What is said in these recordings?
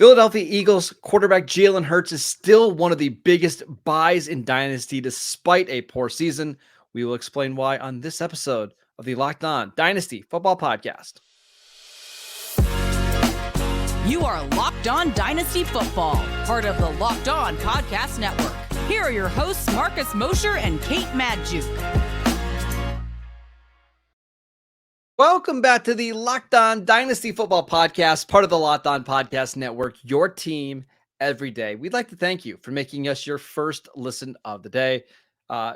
Philadelphia Eagles quarterback Jalen Hurts is still one of the biggest buys in Dynasty despite a poor season. We will explain why on this episode of the Locked On Dynasty Football Podcast. You are Locked On Dynasty Football, part of the Locked On Podcast Network. Here are your hosts, Marcus Mosher and Kate Madjuk. Welcome back to the Locked On Dynasty Football Podcast, part of the Locked On Podcast Network, your team every day. We'd like to thank you for making us your first listen of the day. I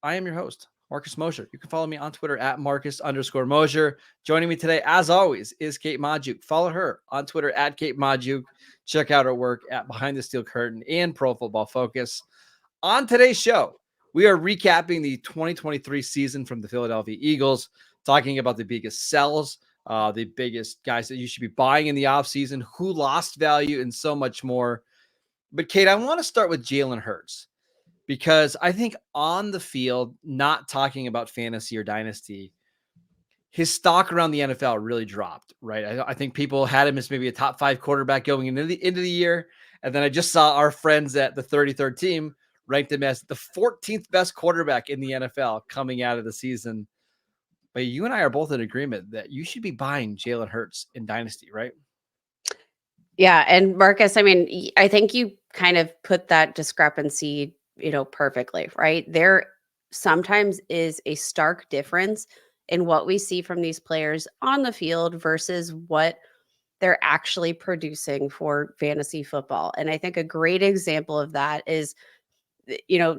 am your host, Marcus Mosher. You can follow me on Twitter at Marcus_Mosher. Joining me today, as always, is Kate Madjuk. Follow her on Twitter at Kate Madjuk. Check out her work at Behind the Steel Curtain and Pro Football Focus. On today's show, we are recapping the 2023 season from the Philadelphia Eagles, talking about the biggest sells, the biggest guys that you should be buying in the offseason, who lost value, and so much more. But, Kate, I want to start with Jalen Hurts because I think on the field, not talking about fantasy or dynasty, his stock around the NFL really dropped, right? I think people had him as maybe a top 5 quarterback going into the year. And then I just saw our friends at the 33rd team ranked him as the 14th best quarterback in the NFL coming out of the season. But you and I are both in agreement that you should be buying Jalen Hurts in Dynasty, right? Yeah. And Marcus, I mean, I think you kind of put that discrepancy, perfectly, right? There sometimes is a stark difference in what we see from these players on the field versus what they're actually producing for fantasy football. And I think a great example of that is,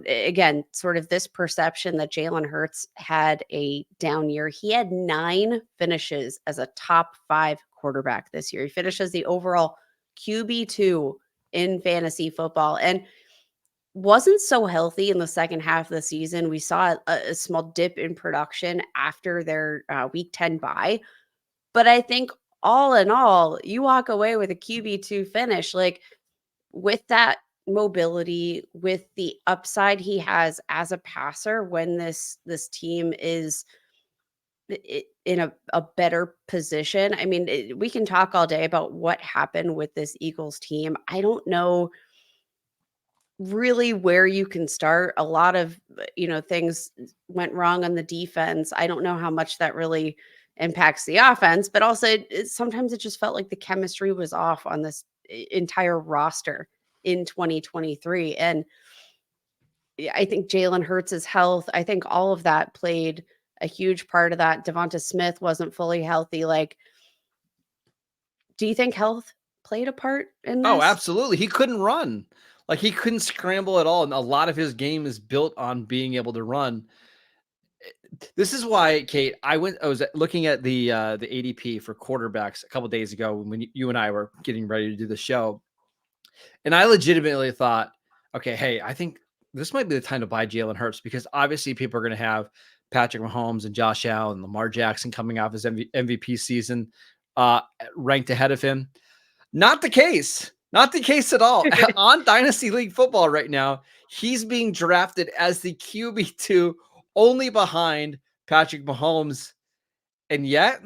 again, sort of this perception that Jalen Hurts had a down year. He had 9 finishes as a top 5 quarterback this year. He finished as the overall QB2 in fantasy football and wasn't so healthy in the second half of the season. We saw a small dip in production after their week 10 bye. But I think all in all, you walk away with a QB2 finish, like with that mobility, with the upside he has as a passer when this team is in a better position. I mean, we can talk all day about what happened with this Eagles team. I don't know really where you can start. A lot of, things went wrong on the defense. I don't know how much that really impacts the offense, but also sometimes it just felt like the chemistry was off on this entire roster in 2023. And I think Jalen Hurts' health, I think all of that played a huge part of that. Devonta Smith wasn't fully healthy. Like, do you think health played a part in this? Oh, absolutely. He couldn't run. Like, he couldn't scramble at all. And a lot of his game is built on being able to run. This is why, Kate, I was looking at the ADP for quarterbacks a couple of days ago when you and I were getting ready to do the show. And I legitimately thought, okay, hey, I think this might be the time to buy Jalen Hurts because obviously people are going to have Patrick Mahomes and Josh Allen and Lamar Jackson coming off his MVP season ranked ahead of him. Not the case. Not the case at all. On Dynasty League football right now, he's being drafted as the QB2 only behind Patrick Mahomes. And yet,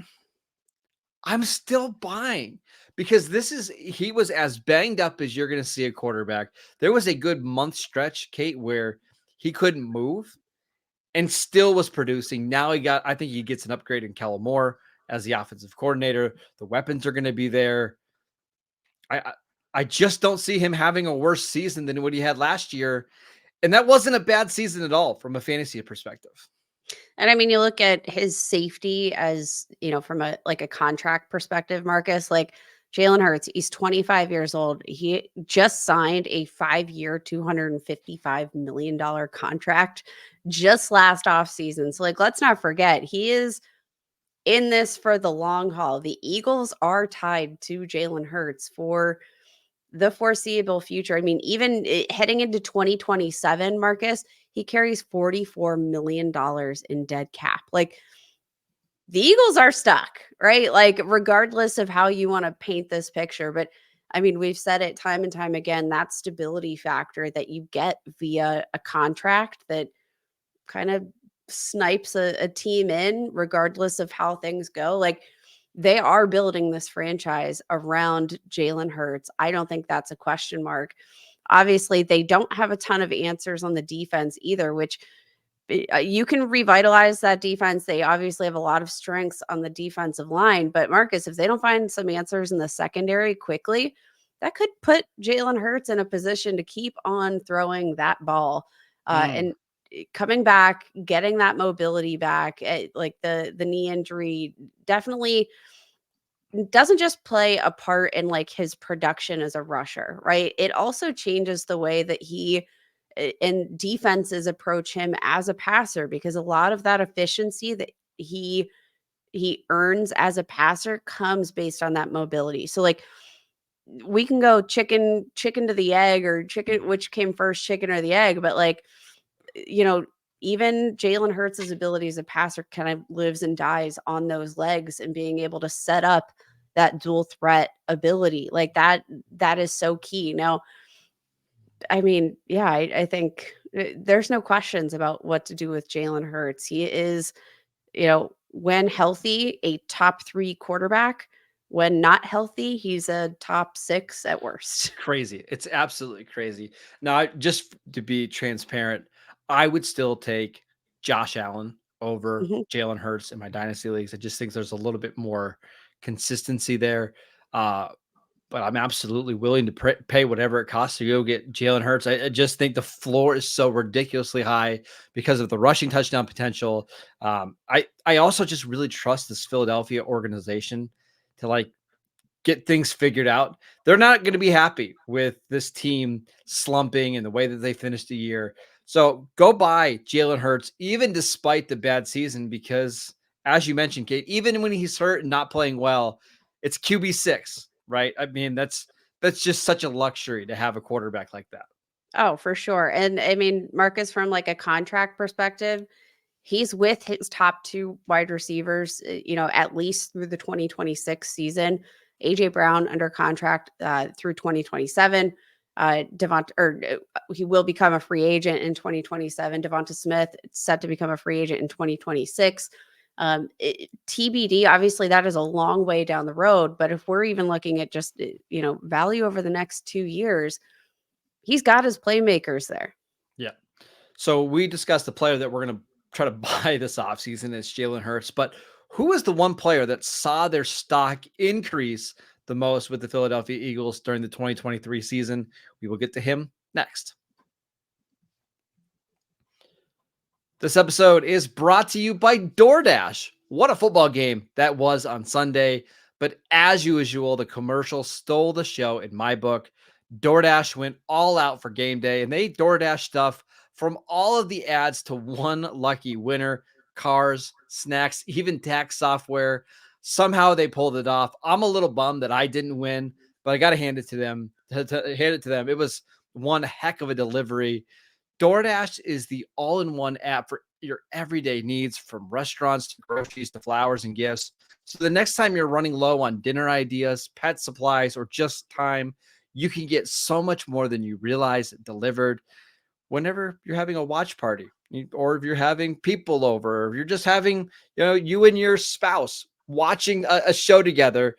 I'm still buying because he was as banged up as you're going to see a quarterback. There was a good month stretch, Kate, where he couldn't move and still was producing. Now I think he gets an upgrade in Kellen Moore as the offensive coordinator. The weapons are going to be there. I just don't see him having a worse season than what he had last year. And that wasn't a bad season at all from a fantasy perspective. And I mean, you look at his safety as, from a contract perspective, Marcus, like Jalen Hurts, he's 25 years old. He just signed a 5-year, $255 million contract just last offseason. So let's not forget, he is in this for the long haul. The Eagles are tied to Jalen Hurts for the foreseeable future. I mean, even heading into 2027, Marcus, he carries $44 million in dead cap. Like, the Eagles are stuck, right? Like, regardless of how you want to paint this picture. But I mean, we've said it time and time again, that stability factor that you get via a contract that kind of snipes a team in, regardless of how things go. Like, they are building this franchise around Jalen Hurts. I don't think that's a question mark. Obviously, they don't have a ton of answers on the defense either, which you can revitalize that defense. They obviously have a lot of strengths on the defensive line, but Marcus, if they don't find some answers in the secondary quickly, that could put Jalen Hurts in a position to keep on throwing that ball. And coming back, getting that mobility back, like the knee injury definitely doesn't just play a part in like his production as a rusher, right? It also changes the way that he and defenses approach him as a passer, because a lot of that efficiency that he earns as a passer comes based on that mobility. So like we can go chicken to the egg, or chicken, which came first, chicken or the egg, but like, you know, even Jalen Hurts' ability as a passer kind of lives and dies on those legs and being able to set up that dual threat ability. Like that is so key. Now, I mean, yeah, I think there's no questions about what to do with Jalen Hurts. He is, when healthy, a top 3 quarterback. When not healthy, he's a top 6 at worst. Crazy. It's absolutely crazy. Now, just to be transparent, I would still take Josh Allen over Mhm. Jalen Hurts in my dynasty leagues. I just think there's a little bit more consistency there. Uh, but I'm absolutely willing to pay whatever it costs to go get Jalen Hurts. I just think the floor is so ridiculously high because of the rushing touchdown potential. I also just really trust this Philadelphia organization to like get things figured out. They're not going to be happy with this team slumping and the way that they finished the year. So go buy Jalen Hurts, even despite the bad season, because as you mentioned, Kate, even when he's hurt and not playing well, it's QB6, right? I mean, that's just such a luxury to have a quarterback like that. Oh, for sure. And I mean, Marcus, from like a contract perspective, he's with his top 2 wide receivers, at least through the 2026 season. AJ Brown under contract through 2027. He will become a free agent in 2027. Devonta Smith set to become a free agent in 2026. TBD, obviously, that is a long way down the road. But if we're even looking at just value over the next 2 years, he's got his playmakers there. Yeah. So we discussed the player that we're going to try to buy this offseason is Jalen Hurts, but who is the one player that saw their stock increase the most with the Philadelphia Eagles during the 2023 season? We will get to him next. This episode is brought to you by DoorDash. What a football game that was on Sunday. But as usual, the commercial stole the show in my book. DoorDash went all out for game day, and they DoorDash stuff from all of the ads to one lucky winner: cars, snacks, even tax software. Somehow they pulled it off. I'm a little bummed that I didn't win, but I got to hand it to them. It was one heck of a delivery. DoorDash is the all-in-one app for your everyday needs, from restaurants to groceries to flowers and gifts. So the next time you're running low on dinner ideas, pet supplies, or just time, you can get so much more than you realize delivered whenever you're having a watch party, or if you're having people over, or if you're just having, you and your spouse watching a show together.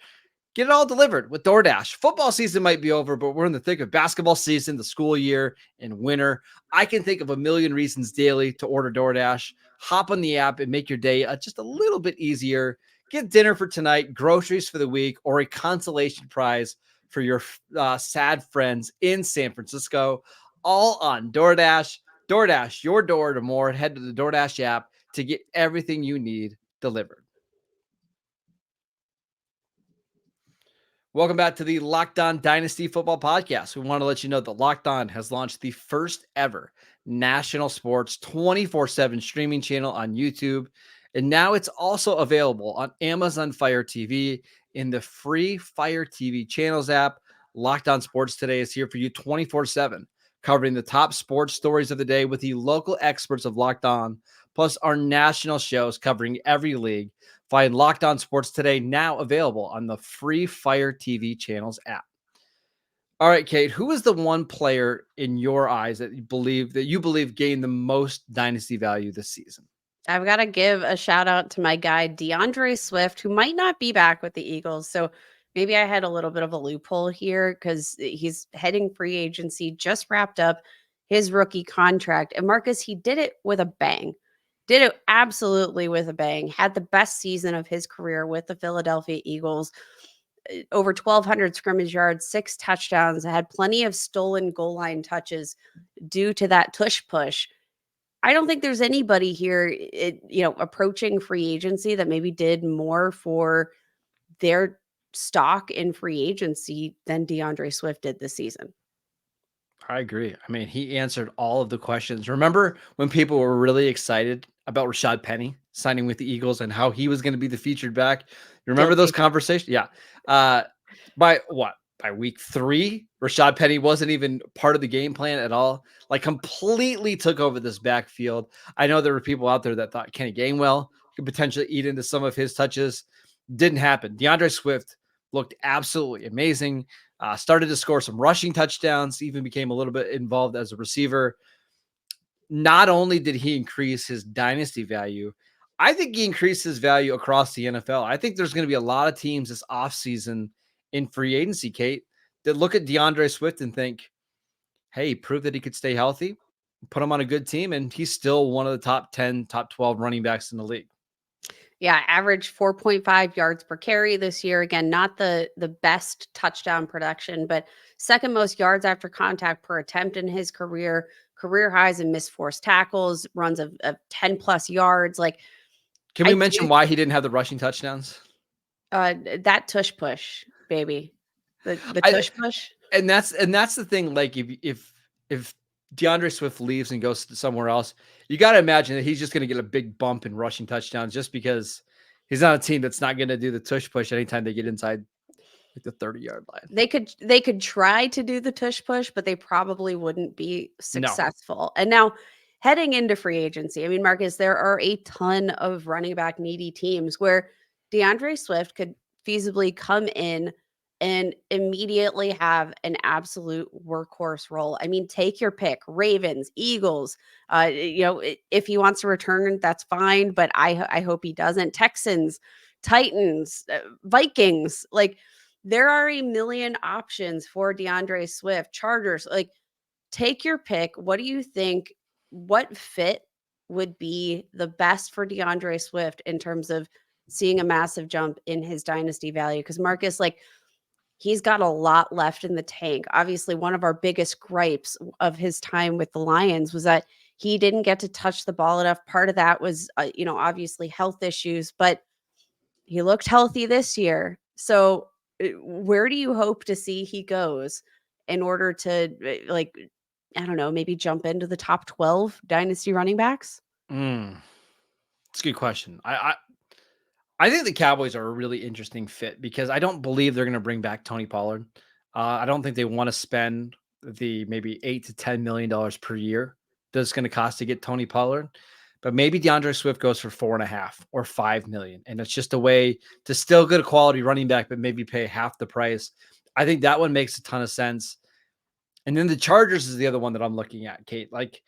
Get it all delivered with DoorDash. Football season might be over, but we're in the thick of basketball season, the school year, and winter. I can think of a million reasons daily to order DoorDash. Hop on the app and make your day just a little bit easier. Get dinner for tonight, groceries for the week, or a consolation prize for your sad friends in San Francisco, all on DoorDash. DoorDash, your door to more. Head to the DoorDash app to get everything you need delivered. Welcome back to the Locked On Dynasty Football Podcast. We want to let you know that Locked On has launched the first ever national sports 24/7 streaming channel on YouTube. And now it's also available on Amazon Fire TV in the free Fire TV channels app. Locked On Sports Today is here for you 24/7, covering the top sports stories of the day with the local experts of Locked On, plus our national shows covering every league. Find Locked On Sports Today now available on the free Fire TV channels app. All right, Kate, who is the one player in your eyes that you believe gained the most dynasty value this season? I've got to give a shout out to my guy, DeAndre Swift, who might not be back with the Eagles. So maybe I had a little bit of a loophole here because he's heading free agency, just wrapped up his rookie contract. And Marcus, he did it with a bang. Did it absolutely with a bang. Had the best season of his career with the Philadelphia Eagles. Over 1,200 scrimmage yards, 6 touchdowns, had plenty of stolen goal line touches due to that tush push. I don't think there's anybody here, approaching free agency that maybe did more for their stock in free agency than DeAndre Swift did this season. I agree. I mean, he answered all of the questions. Remember when people were really excited about Rashad Penny signing with the Eagles and how he was going to be the featured back? You remember those Guilty. conversations? Yeah. By what? By week 3, Rashad Penny wasn't even part of the game plan at all. Like, completely took over this backfield. I know there were people out there that thought Kenny Gainwell could potentially eat into some of his touches. Didn't happen. DeAndre Swift looked absolutely amazing. Started to score some rushing touchdowns, even became a little bit involved as a receiver. Not only did he increase his dynasty value, I think he increased his value across the NFL. I think there's going to be a lot of teams this offseason in free agency, Kate, that look at DeAndre Swift and think, hey, prove that he could stay healthy, put him on a good team, and he's still one of the top 10, top 12 running backs in the league. Yeah, average 4.5 yards per carry this year. Again, not the best touchdown production, but second most yards after contact per attempt in his career. Career highs in missed forced tackles, runs of 10 plus yards. Like, Can we mention why he didn't have the rushing touchdowns? That tush push, baby. The tush push. And that's the thing. Like, if DeAndre Swift leaves and goes somewhere else, you got to imagine that he's just going to get a big bump in rushing touchdowns just because he's on a team that's not going to do the tush push anytime they get inside like the 30-yard line. They could try to do the tush push, but they probably wouldn't be No. successful. And now heading into free agency, I mean, Marcus, there are a ton of running back needy teams where DeAndre Swift could feasibly come in and immediately have an absolute workhorse role. I mean, take your pick: Ravens, Eagles. If he wants to return, that's fine, but I hope he doesn't. Texans, Titans, Vikings. Like, there are a million options for DeAndre Swift. Chargers. Like, take your pick. What do you think? What fit would be the best for DeAndre Swift in terms of seeing a massive jump in his dynasty value? Because Marcus, like, he's got a lot left in the tank. Obviously, one of our biggest gripes of his time with the Lions was that he didn't get to touch the ball enough. Part of that was, obviously health issues, but he looked healthy this year. So where do you hope to see he goes in order to, I don't know, maybe jump into the top 12 dynasty running backs? It's a good question. I think the Cowboys are a really interesting fit because I don't believe they're going to bring back Tony Pollard. I don't think they want to spend the maybe $8 to $10 million per year that's going to cost to get Tony Pollard. But maybe DeAndre Swift goes for 4.5 or 5 million. And it's just a way to still get a quality running back, but maybe pay half the price. I think that one makes a ton of sense. And then the Chargers is the other one that I'm looking at, Kate. Like,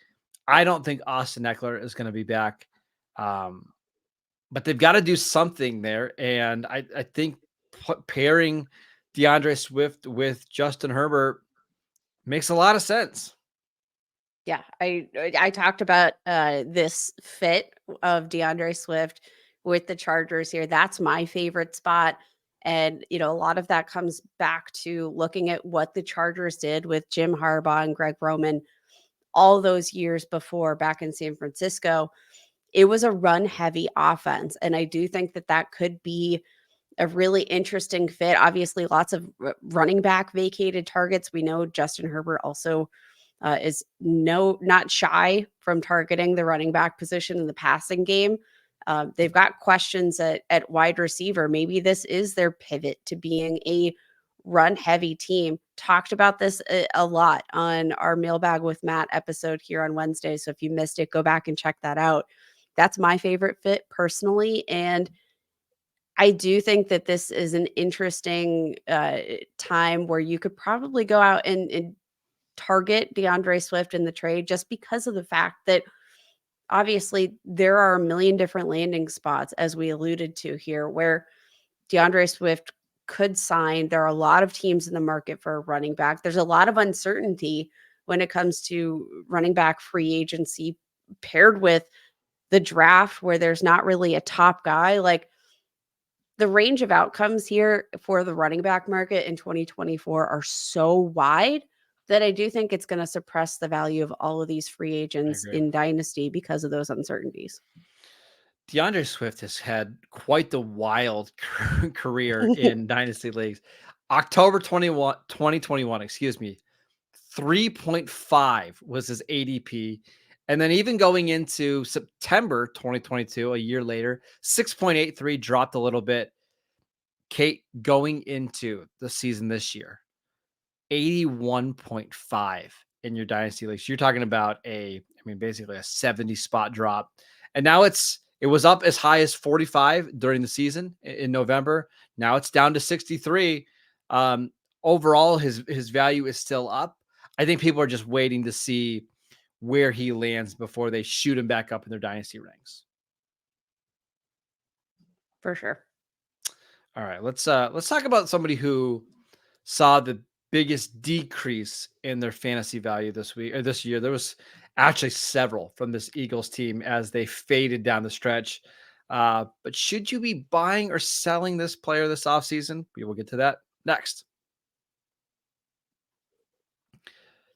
I don't think Austin Eckler is going to be back. But they've got to do something there. And I think pairing DeAndre Swift with Justin Herbert makes a lot of sense. Yeah, I talked about this fit of DeAndre Swift with the Chargers here. That's my favorite spot. And, a lot of that comes back to looking at what the Chargers did with Jim Harbaugh and Greg Roman all those years before back in San Francisco. It was a run-heavy offense, and I do think that that could be a really interesting fit. Obviously, lots of running back vacated targets. We know Justin Herbert also is not shy from targeting the running back position in the passing game. They've got questions at wide receiver. Maybe this is their pivot to being a run-heavy team. Talked about this a lot on our Mailbag with Matt episode here on Wednesday. So if you missed it, go back and check that out. That's my favorite fit personally. And I do think that this is an interesting time where you could probably go out and target DeAndre Swift in the trade just because of the fact that obviously there are a million different landing spots, as we alluded to here, where DeAndre Swift could sign. There are a lot of teams in the market for a running back. There's a lot of uncertainty when it comes to running back free agency paired with the draft where there's not really a top guy. Like, the range of outcomes here for the running back market in 2024 are so wide that I do think it's going to suppress the value of all of these free I agents agree. in Dynasty because of those uncertainties. DeAndre Swift has had quite the wild career in dynasty leagues. October 2021, excuse me, 3.5 was his ADP. And then even going into September 2022, a year later, 6.83 dropped a little bit. Kate, going into the season this year, 81.5 in your dynasty league. So you're talking about basically a 70 spot drop. And now it was up as high as 45 during the season in November. Now it's down to 63. Overall, his value is still up. I think people are just waiting to see where he lands before they shoot him back up in their dynasty ranks. For sure. All right, let's talk about somebody who saw the biggest decrease in their fantasy value this week or this year. There was actually several from this Eagles team as they faded down the stretch. But should you be buying or selling this player this offseason? We will get to that next.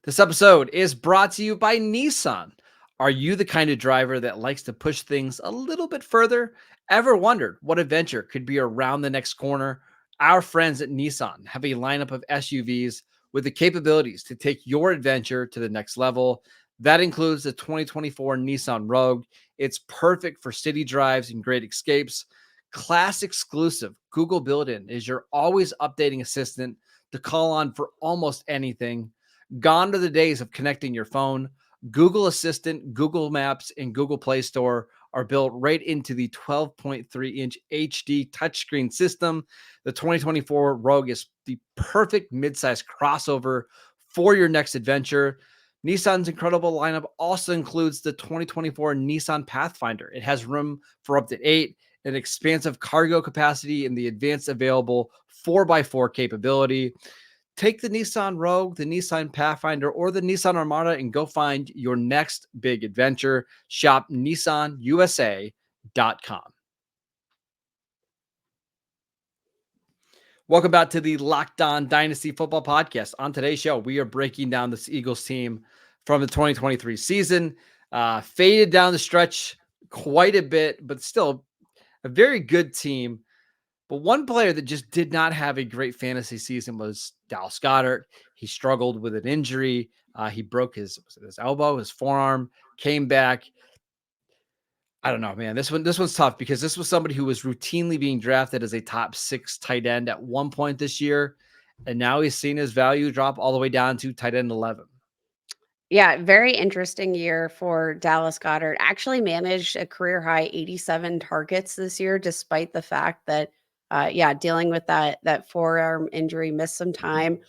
This episode is brought to you by Nissan. Are you the kind of driver that likes to push things a little bit further? Ever wondered what adventure could be around the next corner? Our friends at Nissan have a lineup of SUVs with the capabilities to take your adventure to the next level. That includes the 2024 Nissan Rogue. It's perfect for city drives and great escapes. Class exclusive Google built-in is your always updating assistant to call on for almost anything. Gone are the days of connecting your phone. Google Assistant, Google Maps, and Google Play Store are built right into the 12.3-inch HD touchscreen system. The 2024 Rogue is the perfect midsize crossover for your next adventure. Nissan's incredible lineup also includes the 2024 Nissan Pathfinder. It has room for up to 8, an expansive cargo capacity, and the advanced available 4x4 capability. Take the Nissan Rogue, the Nissan Pathfinder, or the Nissan Armada and go find your next big adventure. Shop nissanusa.com. Welcome back to the Locked On Dynasty Football Podcast. On today's show, we are breaking down this Eagles team from the 2023 season. Faded down the stretch quite a bit, but still a very good team. But one player that just did not have a great fantasy season was Dallas Goedert. He struggled with an injury. He broke his elbow, his forearm, came back. I don't know, man. This one's tough because this was somebody who was routinely being drafted as a top 6 tight end at one point this year. And now he's seen his value drop all the way down to tight end 11. Yeah, very interesting year for Dallas Goedert. Actually managed a career high 87 targets this year, despite the fact that, dealing with that forearm injury, missed some time.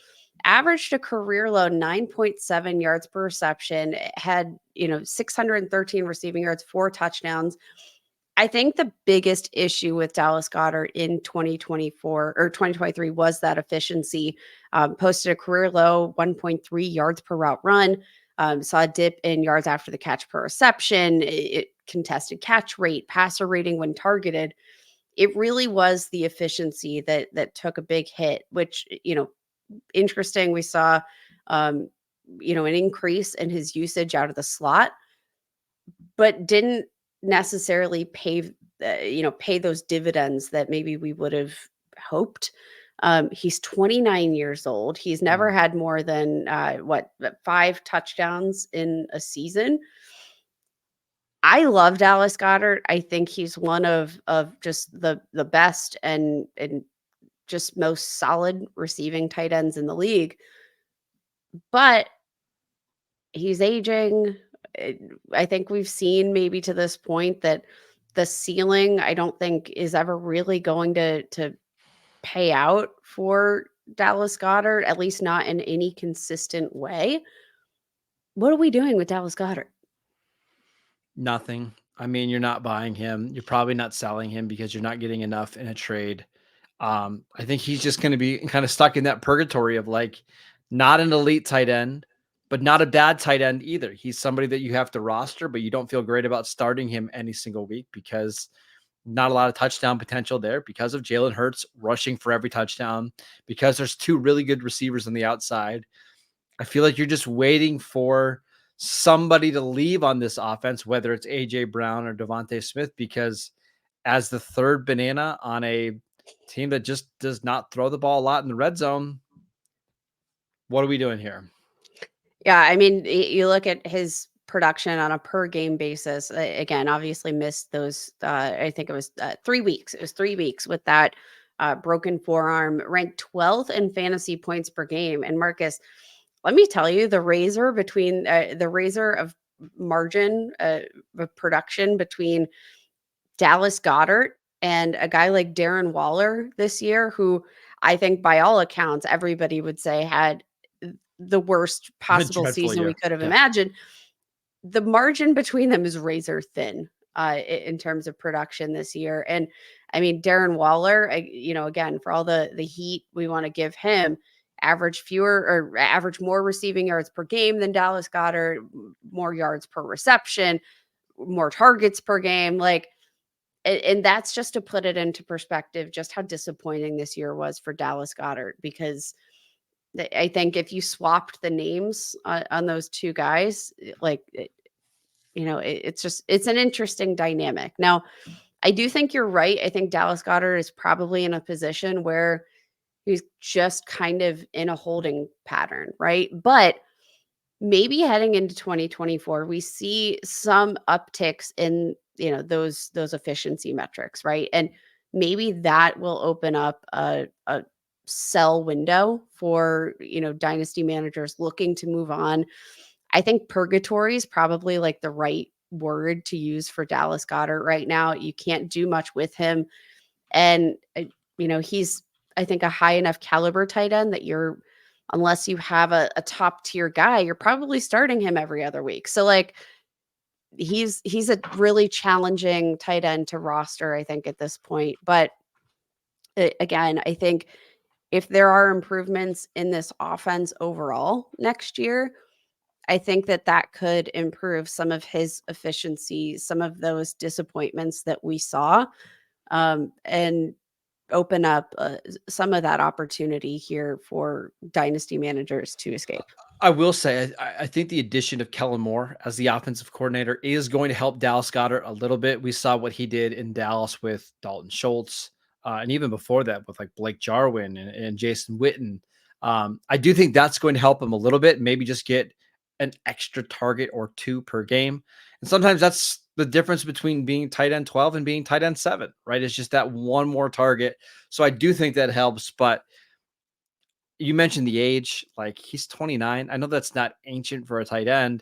Averaged a career low 9.7 yards per reception. Had 613 receiving yards, 4 touchdowns. I think the biggest issue with Dallas Goedert in 2024 or 2023 was that efficiency. Posted a career low 1.3 yards per route run. Saw a dip in yards after the catch per reception, contested catch rate, passer rating when targeted. It really was the efficiency that took a big hit, which, interesting. We saw, an increase in his usage out of the slot, but didn't necessarily pay those dividends that maybe we would have hoped. He's 29 years old. He's never had more than 5 touchdowns in a season. I love Dallas Goedert. I think he's one of just the best and just most solid receiving tight ends in the league. But he's aging. I think we've seen maybe to this point that the ceiling, I don't think, is ever really going to pay out for Dallas Goedert, at least not in any consistent way. What are we doing with Dallas Goedert? Nothing. I mean, you're not buying him. You're probably not selling him because you're not getting enough in a trade. I think he's just going to be kind of stuck in that purgatory of like not an elite tight end, but not a bad tight end either. He's somebody that you have to roster, but you don't feel great about starting him any single week because not a lot of touchdown potential there because of Jalen Hurts rushing for every touchdown, because there's two really good receivers on the outside. I feel like you're just waiting for somebody to leave on this offense, whether it's AJ Brown or Devontae Smith, because as the third banana on a team that just does not throw the ball a lot in the red zone, what are we doing here? Yeah, I mean, you look at his production on a per game basis. Again, obviously missed those. I think it was 3 weeks. It was 3 weeks with that broken forearm. Ranked 12th in fantasy points per game. And Marcus, let me tell you, the razor of margin of production between Dallas Goedert and a guy like Darren Waller this year, who I think by all accounts everybody would say had the worst possible Dreadful season we year. could have Yeah. imagined. The margin between them is razor thin in terms of production this year. And I mean, Darren Waller, again, for all the heat we want to give him, average more receiving yards per game than Dallas Goedert, more yards per reception, more targets per game. Like, and that's just to put it into perspective, just how disappointing this year was for Dallas Goedert, because I think if you swapped the names on those two guys, it's an interesting dynamic. Now, I do think you're right. I think Dallas Goedert is probably in a position where he's just kind of in a holding pattern, right? But maybe heading into 2024, we see some upticks in those efficiency metrics, right? And maybe that will open up a sell window for dynasty managers looking to move on. I think purgatory is probably like the right word to use for Dallas Goedert right now. You can't do much with him, and he's, I think, a high enough caliber tight end that unless you have a top tier guy, you're probably starting him every other week. So like he's a really challenging tight end to roster, I think, at this point. But again, I think if there are improvements in this offense overall next year, I think that could improve some of his efficiency, some of those disappointments that we saw, and open up some of that opportunity here for dynasty managers to escape. I will say, I think the addition of Kellen Moore as the offensive coordinator is going to help Dallas Goedert a little bit. We saw what he did in Dallas with Dalton Schultz, and even before that with like Blake Jarwin and Jason Witten. I do think that's going to help him a little bit. Maybe just get an extra target or two per game. And sometimes that's the difference between being tight end 12 and being tight end 7, right? It's just that one more target. So I do think that helps, but you mentioned the age, like he's 29. I know that's not ancient for a tight end,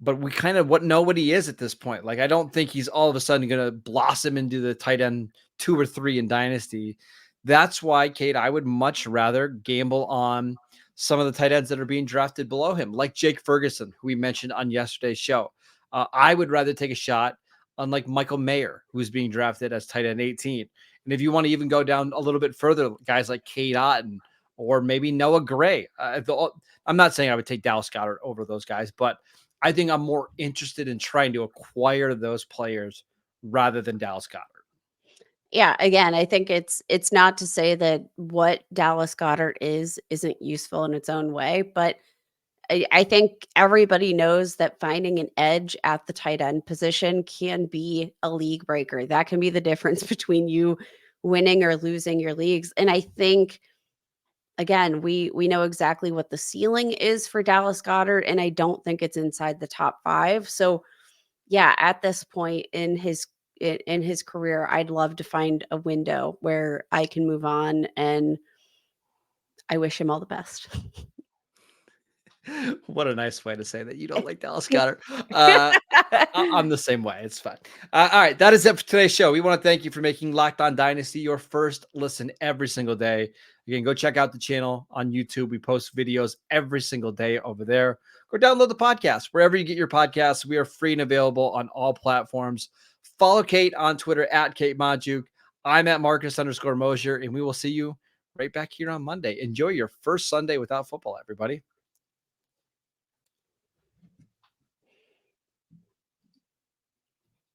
but we kind of know what he is at this point. Like, I don't think he's all of a sudden going to blossom into the tight end 2 or 3 in Dynasty. That's why, Kate, I would much rather gamble on some of the tight ends that are being drafted below him, like Jake Ferguson, who we mentioned on yesterday's show. I would rather take a shot on like Michael Mayer, who's being drafted as tight end 18. And if you want to even go down a little bit further, guys like Cade Otton or maybe Noah Gray. I'm not saying I would take Dallas Goedert over those guys, but I think I'm more interested in trying to acquire those players rather than Dallas Goedert. Yeah, again, I think it's not to say that what Dallas Goedert isn't useful in its own way, but I think everybody knows that finding an edge at the tight end position can be a league breaker. That can be the difference between you winning or losing your leagues. And I think, again, we know exactly what the ceiling is for Dallas Goedert, and I don't think it's inside the top 5. So yeah, at this point in his career, I'd love to find a window where I can move on, and I wish him all the best. What a nice way to say that you don't like Dallas Goedert. I'm the same way. It's fine. All right. That is it for today's show. We want to thank you for making Locked On Dynasty your first listen every single day. Again, go check out the channel on YouTube. We post videos every single day over there. Go download the podcast wherever you get your podcasts. We are free and available on all platforms. Follow Kate on Twitter at Kate Majuk. I'm at Marcus_Mosier, and we will see you right back here on Monday. Enjoy your first Sunday without football, everybody.